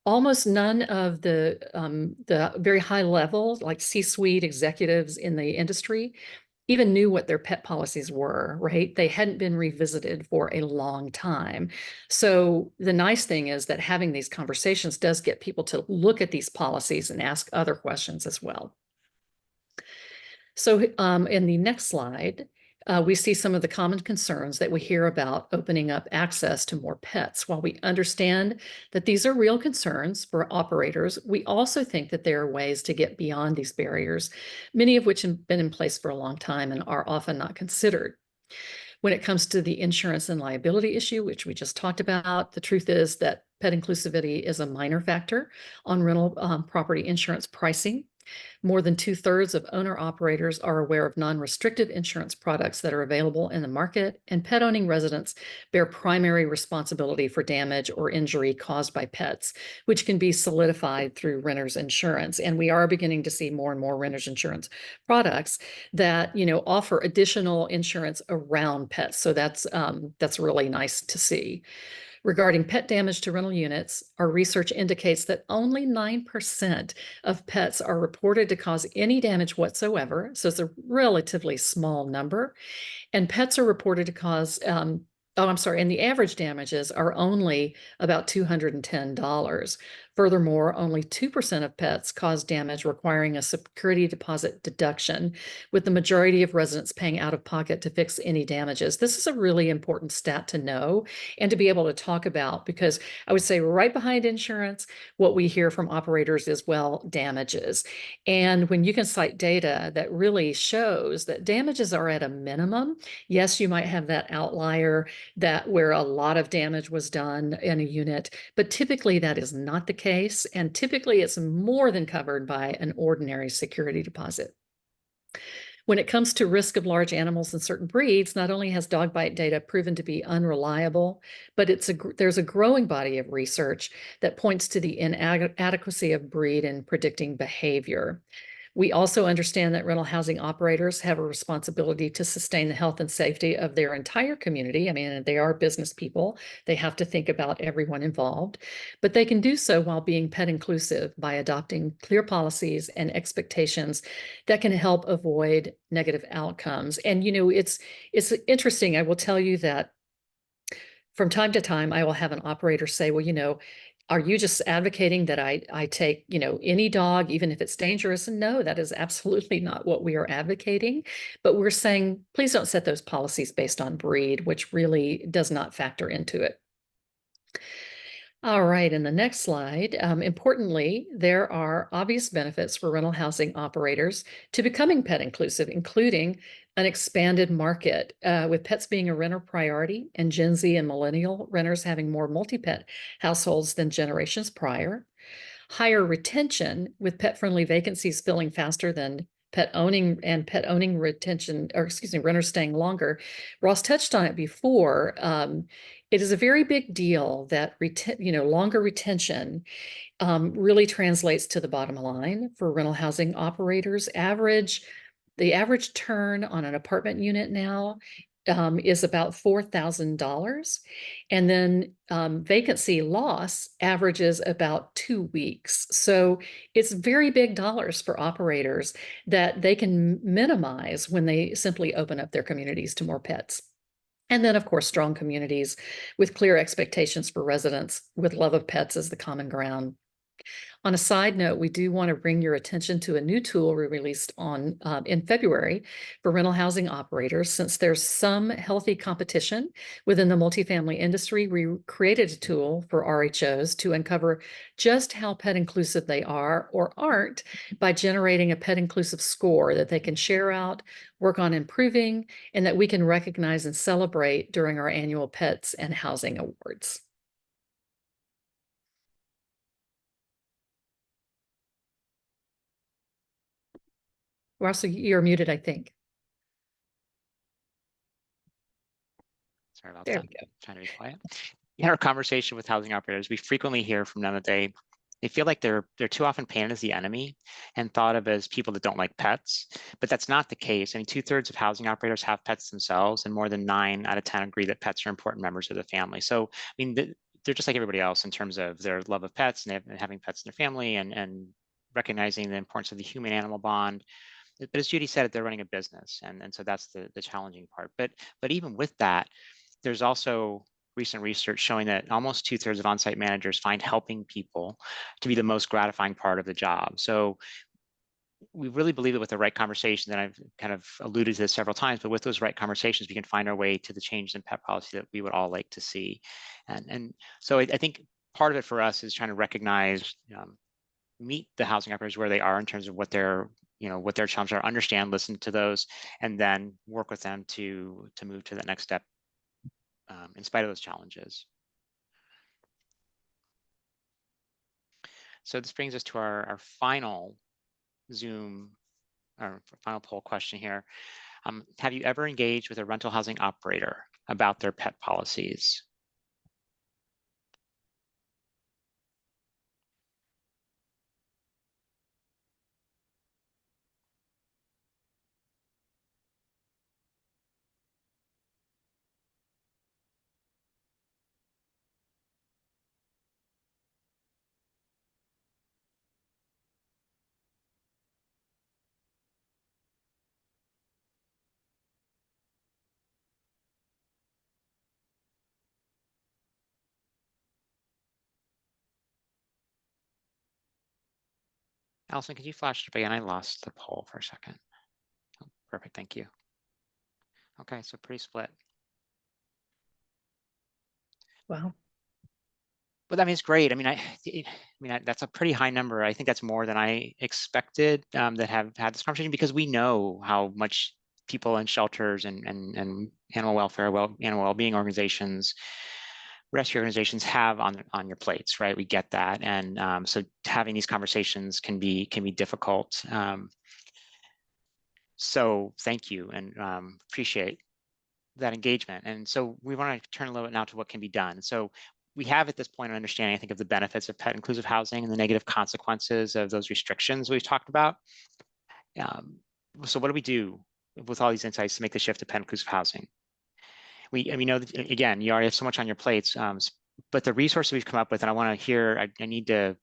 almost none of the very high level, like C-suite executives in the industry, even knew what their pet policies were, right? They hadn't been revisited for a long time. So the nice thing is that having these conversations does get people to look at these policies and ask other questions as well. So in the next slide, we see some of the common concerns that we hear about opening up access to more pets. While we understand that these are real concerns for operators, we also think that there are ways to get beyond these barriers, many of which have been in place for a long time and are often not considered. When it comes to the insurance and liability issue, which we just talked about, the truth is that pet inclusivity is a minor factor on rental property insurance pricing. More than 2/3 of owner-operators are aware of non-restrictive insurance products that are available in the market, and pet-owning residents bear primary responsibility for damage or injury caused by pets, which can be solidified through renter's insurance. And we are beginning to see more and more renter's insurance products that, offer additional insurance around pets. So that's really nice to see. Regarding pet damage to rental units, our research indicates that only 9% of pets are reported to cause any damage whatsoever. So it's a relatively small number. And pets are reported to cause Oh, I'm sorry. And the average damages are only about $210. Furthermore, only 2% of pets cause damage requiring a security deposit deduction, with the majority of residents paying out of pocket to fix any damages. This is a really important stat to know and to be able to talk about, because I would say right behind insurance, what we hear from operators is, well, damages. And when you can cite data that really shows that damages are at a minimum, yes, you might have that outlier that where a lot of damage was done in a unit, but typically that is not the case. And typically it's more than covered by an ordinary security deposit. When it comes to risk of large animals in certain breeds, not only has dog bite data proven to be unreliable, but there's a growing body of research that points to the inadequacy of breed in predicting behavior. We also understand that rental housing operators have a responsibility to sustain the health and safety of their entire community. I mean, they are business people. They have to think about everyone involved, but they can do so while being pet inclusive by adopting clear policies and expectations that can help avoid negative outcomes. And, you know, it's interesting. I will tell you that from time to time, I will have an operator say, well, you know, are you just advocating that I take, you know, any dog, even if it's dangerous? And no, that is absolutely not what we are advocating. But we're saying, please don't set those policies based on breed, which really does not factor into it. All right, in the next slide, importantly, there are obvious benefits for rental housing operators to becoming pet inclusive, including an expanded market, with pets being a renter priority and Gen Z and millennial renters having more multi-pet households than generations prior. Higher retention, with pet-friendly vacancies filling faster than pet owning retention, or excuse me, renters staying longer. Ross touched on it before. It is a very big deal that longer retention really translates to the bottom line for rental housing operators. The average turn on an apartment unit now is about $4,000. And then vacancy loss averages about 2 weeks. So it's very big dollars for operators that they can minimize when they simply open up their communities to more pets. And then, of course, strong communities with clear expectations for residents with love of pets as the common ground. On a side note, we do want to bring your attention to a new tool we released in February for rental housing operators. Since there's some healthy competition within the multifamily industry, we created a tool for RHOs to uncover just how pet inclusive they are or aren't by generating a pet inclusive score that they can share out, work on improving, and that we can recognize and celebrate during our annual Pets and Housing Awards. Russell, you're muted, I think. Sorry about There that. we go. Trying to be quiet. In our conversation with housing operators, we frequently hear from them that they feel like they're too often painted as the enemy and thought of as people that don't like pets, but that's not the case. I mean, 2/3 of housing operators have pets themselves, and more than 9 out of 10 agree that pets are important members of the family. So, I mean, they're just like everybody else in terms of their love of pets and having pets in their family and recognizing the importance of the human-animal bond. But as Judy said, they're running a business, and so that's the challenging part. But even with that, there's also recent research showing that almost 2/3 of on-site managers find helping people to be the most gratifying part of the job. So we really believe that with the right conversation, that I've kind of alluded to this several times, but with those right conversations, we can find our way to the change in pet policy that we would all like to see. And so I think part of it for us is trying to recognize, meet the housing operators where they are in terms of what their challenges are, understand, listen to those, and then work with them to move to the next step in spite of those challenges. So this brings us to our final Zoom, our final poll question here. Have you ever engaged with a rental housing operator about their pet policies? Allison, could you flash it up again? I lost the poll for a second. Oh, perfect, thank you. Okay, so pretty split. Wow. But I mean, it's great. I mean, that's a pretty high number. I think that's more than I expected that have had this conversation, because we know how much people in shelters and animal welfare, animal well-being organizations, rescue organizations have on your plates, right? We get that, and so having these conversations can be difficult. So thank you, and appreciate that engagement. And so we want to turn a little bit now to what can be done. So we have at this point an understanding, I think, of the benefits of pet inclusive housing and the negative consequences of those restrictions we've talked about. So what do we do with all these insights to make the shift to pet inclusive housing? We know that, again, you already have so much on your plates, but the resources we've come up with, and I want to hear, I need to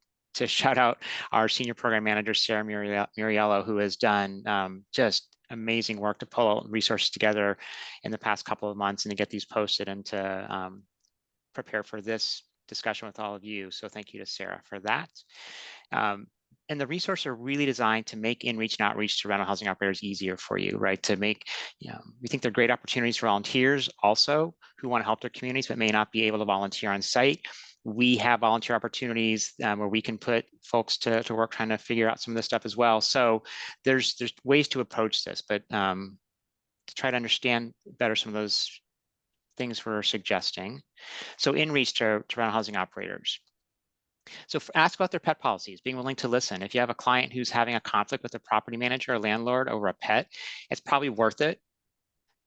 shout out our senior program manager, Sarah Muriello, who has done just amazing work to pull resources together in the past couple of months and to get these posted and to prepare for this discussion with all of you. So thank you to Sarah for that. And the resources are really designed to make in-reach and outreach to rental housing operators easier for you, right? To make, we think they're great opportunities for volunteers also who want to help their communities but may not be able to volunteer on site. We have volunteer opportunities where we can put folks to work trying to figure out some of this stuff as well. So there's ways to approach this, but to try to understand better some of those things we're suggesting. So in reach to rental housing operators. So ask about their pet policies, being willing to listen. If you have a client who's having a conflict with a property manager or landlord over a pet, it's probably worth it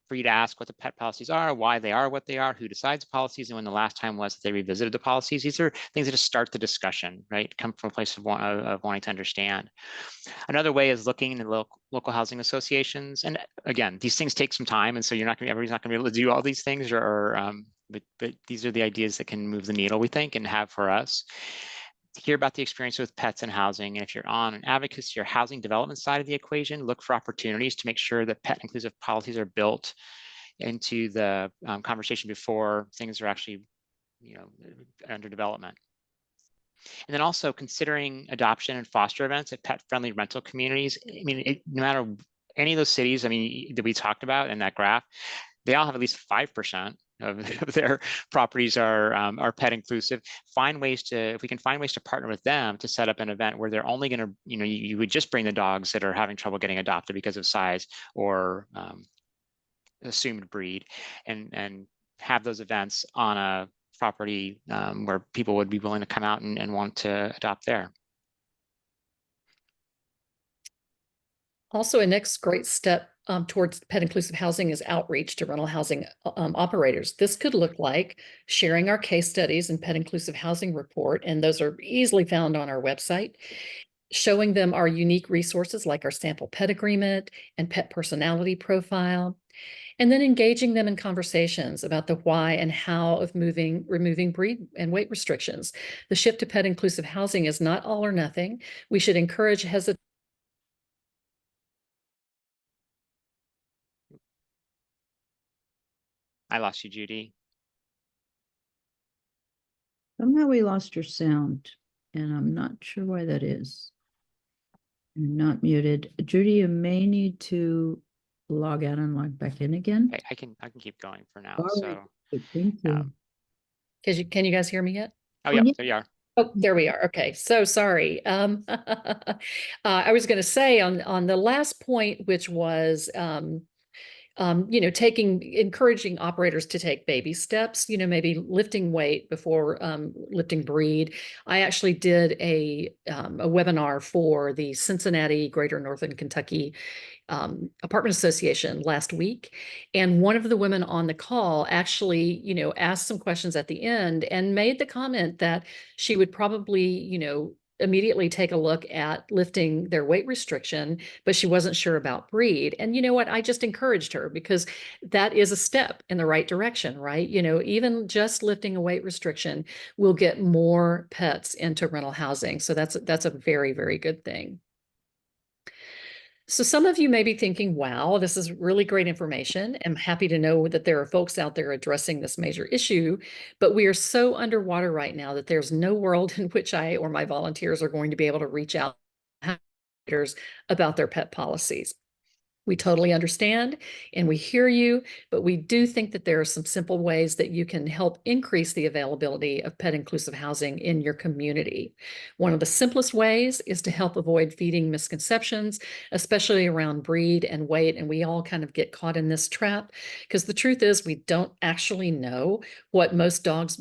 for you to ask what the pet policies are, why they are what they are, who decides the policies, and when the last time was that they revisited the policies. These are things that just start the discussion, right? Come from a place of wanting to understand. Another way is looking in the local housing associations. And again, these things take some time, and so everybody's not gonna be able to do all these things, but these are the ideas that can move the needle, we think, and have for us. Hear about the experience with pets and housing. And if you're on an advocacy or housing development side of the equation, look for opportunities to make sure that pet inclusive policies are built into the conversation before things are actually, under development. And then also considering adoption and foster events at pet-friendly rental communities. I mean, no matter any of those cities, that we talked about in that graph, they all have at least 5% of their properties are pet inclusive. If we can find ways to partner with them to set up an event where they're only going to, you would just bring the dogs that are having trouble getting adopted because of size or assumed breed, and have those events on a property where people would be willing to come out and want to adopt there. Also, a next great step towards pet inclusive housing is outreach to rental housing operators. This could look like sharing our case studies and pet inclusive housing report, and those are easily found on our website. Showing them our unique resources like our sample pet agreement and pet personality profile, and then engaging them in conversations about the why and how of removing breed and weight restrictions. The shift to pet inclusive housing is not all or nothing. We should encourage hesitation. I lost you, Judy. Somehow we lost your sound, and I'm not sure why that is. You're not muted. Judy, you may need to log out and log back in again. Okay, I can keep going for now. All So right. Thank you. Can you guys hear me yet? Oh yeah, there you are. Oh, there we are. Okay, so sorry. I was going to say on the last point, which was encouraging operators to take baby steps, maybe lifting weight before lifting breed. I actually did a webinar for the Cincinnati Greater Northern Kentucky Apartment Association last week. And one of the women on the call actually, asked some questions at the end and made the comment that she would probably, immediately take a look at lifting their weight restriction, but she wasn't sure about breed. And you know what? I just encouraged her because that is a step in the right direction, right? Even just lifting a weight restriction will get more pets into rental housing. So that's a very, very good thing. So some of you may be thinking, wow, this is really great information. I'm happy to know that there are folks out there addressing this major issue, but we are so underwater right now that there's no world in which I or my volunteers are going to be able to reach out about their pet policies. We totally understand and we hear you, but we do think that there are some simple ways that you can help increase the availability of pet inclusive housing in your community. One of the simplest ways is to help avoid feeding misconceptions, especially around breed and weight. And we all kind of get caught in this trap because the truth is we don't actually know what most dogs'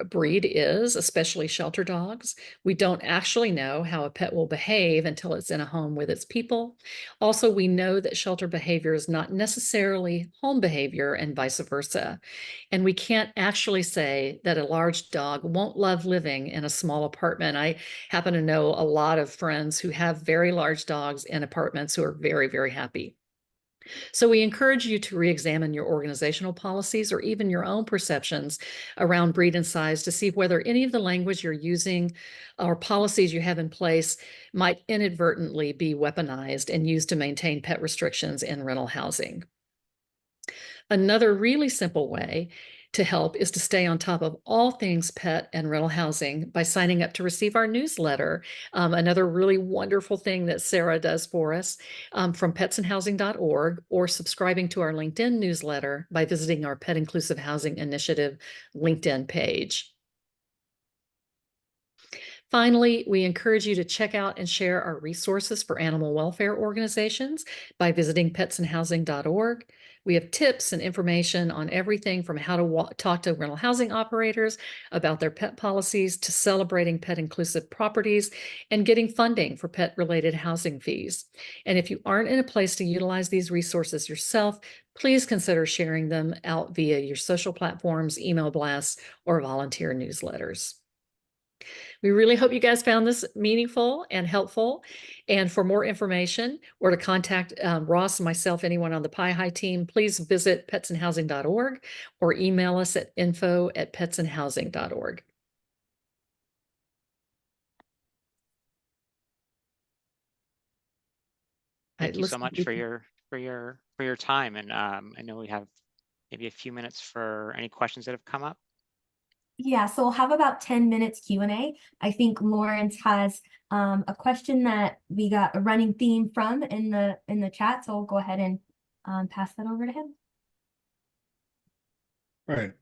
breed is, especially shelter dogs. We don't actually know how a pet will behave until it's in a home with its people. Also, we know that shelter behavior is not necessarily home behavior and vice versa. And we can't actually say that a large dog won't love living in a small apartment. I happen to know a lot of friends who have very large dogs in apartments who are very, very happy. So we encourage you to re-examine your organizational policies or even your own perceptions around breed and size to see whether any of the language you're using or policies you have in place might inadvertently be weaponized and used to maintain pet restrictions in rental housing. Another really simple way to help is to stay on top of all things pet and rental housing by signing up to receive our newsletter. Another really wonderful thing that Sarah does for us from petsandhousing.org, or subscribing to our LinkedIn newsletter by visiting our Pet Inclusive Housing Initiative LinkedIn page. Finally, we encourage you to check out and share our resources for animal welfare organizations by visiting petsandhousing.org. We have tips and information on everything from how to talk to rental housing operators about their pet policies to celebrating pet inclusive properties and getting funding for pet related housing fees. And if you aren't in a place to utilize these resources yourself, please consider sharing them out via your social platforms, email blasts, or volunteer newsletters. We really hope you guys found this meaningful and helpful. And for more information or to contact Ross, myself, anyone on the PI team, please visit petsandhousing.org or email us at info@petsandhousing.org. Thank you so much for your time. And I know we have maybe a few minutes for any questions that have come up. Yeah, so we'll have about 10 minutes Q&A. I think Lawrence has a question that we got a running theme from in the chat, so we'll go ahead and pass that over to him. All right.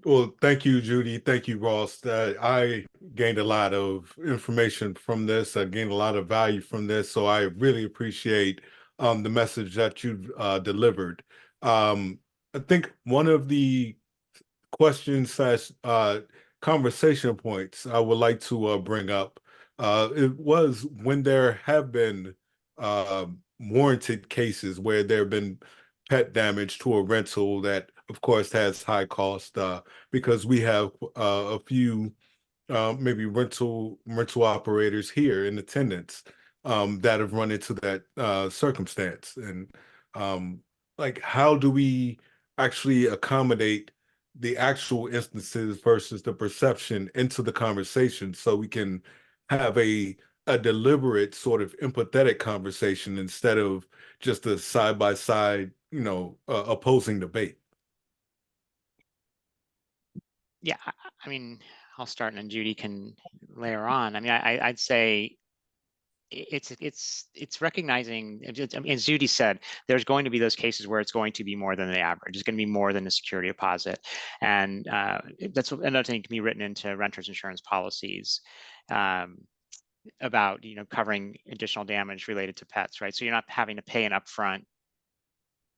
Well, thank you, Judy. Thank you, Ross. I gained a lot of information from this. I gained a lot of value from this. So I really appreciate the message that you've delivered. I think one of the questions / conversation points I would like to bring up, it was when there have been warranted cases where there have been pet damage to a rental that, of course, has high cost because we have a few maybe rental operators here in attendance that have run into that circumstance. And like, how do we actually accommodate the actual instances versus the perception into the conversation so we can have a deliberate sort of empathetic conversation instead of just a side-by-side, opposing debate? Yeah, I mean, I'll start and then Judy can layer on. I mean, I'd say it's recognizing, as Judy said, there's going to be those cases where it's going to be more than the average. It's going to be more than the security deposit, and that's another thing can be written into renters insurance policies about covering additional damage related to pets, right? So you're not having to pay an upfront.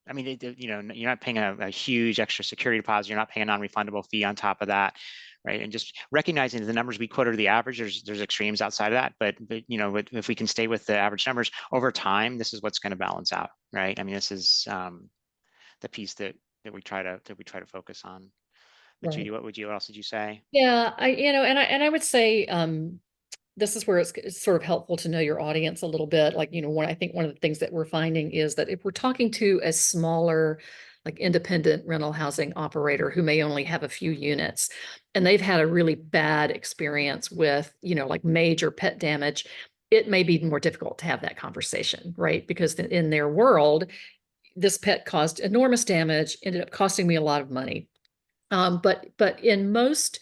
I mean, you're not paying a huge extra security deposit. You're not paying a non-refundable fee on top of that, right? And just recognizing the numbers we quoted are the average. There's extremes outside of that, but if we can stay with the average numbers over time, this is what's going to balance out, right? I mean, this is the piece that we try to focus on. But Right. Judy, what else did you say? Yeah, I would say this is where it's sort of helpful to know your audience a little bit. Like, I think one of the things that we're finding is that if we're talking to a smaller, like independent rental housing operator who may only have a few units and they've had a really bad experience with, like major pet damage, it may be more difficult to have that conversation, right? Because in their world, this pet caused enormous damage, ended up costing me a lot of money. But in most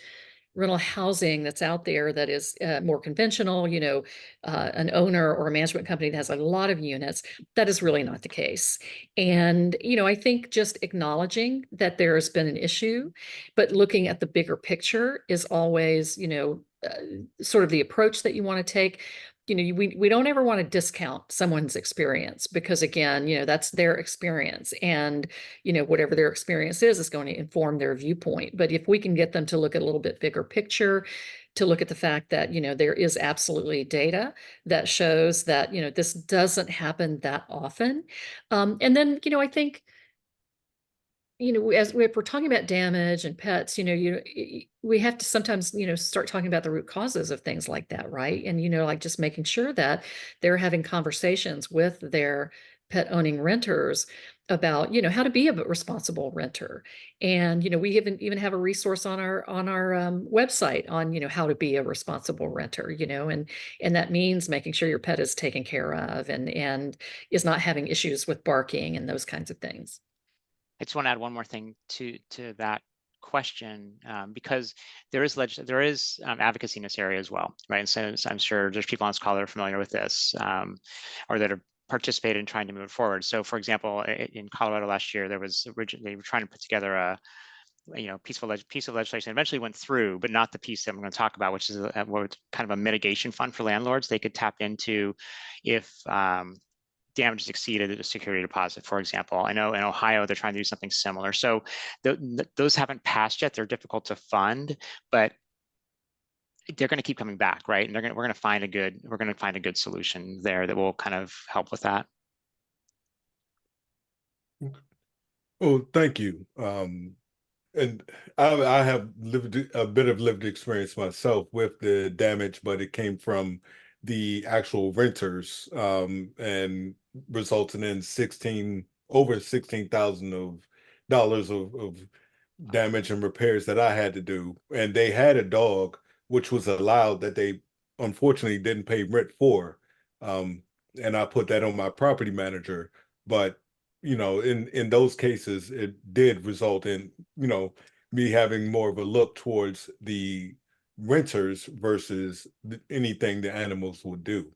rental housing that's out there that is more conventional, you know, an owner or a management company that has a lot of units. That is really not the case. And, you know, I think just acknowledging that there has been an issue, but looking at the bigger picture is always, you know, sort of the approach that you want to take. You know, we don't ever want to discount someone's experience, because again, you know, that's their experience, and, you know, whatever their experience is going to inform their viewpoint. But if we can get them to look at a little bit bigger picture, to look at the fact that, you know, there is absolutely data that shows that, you know, this doesn't happen that often. And then, you know, I think, you know, as we're talking about damage and pets, you know, we have to sometimes, you know, start talking about the root causes of things like that, right? And, you know, like just making sure that they're having conversations with their pet owning renters about, you know, how to be a responsible renter. And, you know, we even have a resource on our website on, you know, how to be a responsible renter, you know, and that means making sure your pet is taken care of and is not having issues with barking and those kinds of things. I just want to add one more thing to that question, because there is advocacy in this area as well, right? And so I'm sure there's people on this call that are familiar with this, or that are participated in trying to move it forward. So, for example, in Colorado last year, they were trying to put together a piece of legislation. Eventually went through, but not the piece that I'm going to talk about, which is kind of a mitigation fund for landlords they could tap into if damages exceeded a security deposit, for example. I know in Ohio, they're trying to do something similar. So those haven't passed yet. They're difficult to fund, but they're going to keep coming back, right? And we're going to find a good solution there that will kind of help with that. Oh, thank you. And I have lived a bit of lived experience myself with the damage, but it came from the actual renters, and resulting in over $16,000 of damage and repairs that I had to do. And they had a dog, which was allowed, that they unfortunately didn't pay rent for. And I put that on my property manager. But, you know, in those cases, it did result in, you know, me having more of a look towards the renters versus anything the animals would do.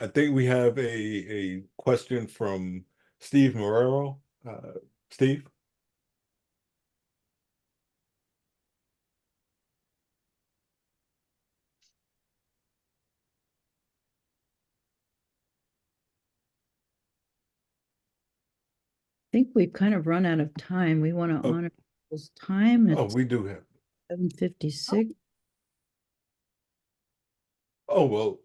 I think we have a question from Steve Marrero. Steve? I think we've kind of run out of time. We want to honor people's time. Oh, It's we do have. 7:56. Oh, well,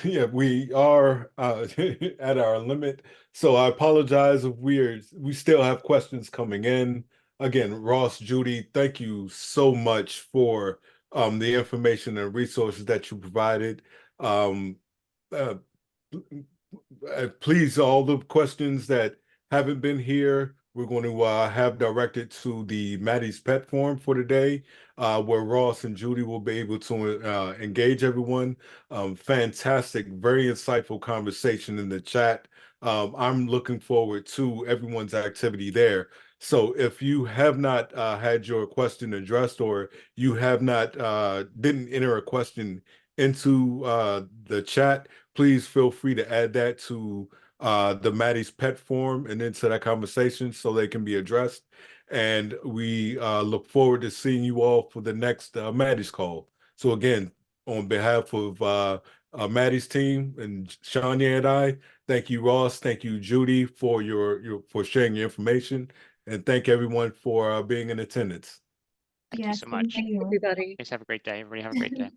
yeah, we are at our limit. So I apologize if we still have questions coming in. Again, Ross, Judy, thank you so much for the information and resources that you provided. Um, uh, Please, all the questions that haven't been here, we're going to have directed to the Maddie's Pet Forum for today, where Ross and Judy will be able to engage everyone. Fantastic, very insightful conversation in the chat. I'm looking forward to everyone's activity there. So if you have not had your question addressed, or you have not didn't enter a question into the chat, please feel free to add that to the Maddie's Pet Forum and into that conversation so they can be addressed. And we look forward to seeing you all for the next Maddie's call. So again, on behalf of Maddie's team and Shania and I, thank you, Ross. Thank you, Judy, for for sharing your information, and thank everyone for being in attendance. Thank you so much. Thank you. Everybody. Guys have a great day. Everybody have a great day.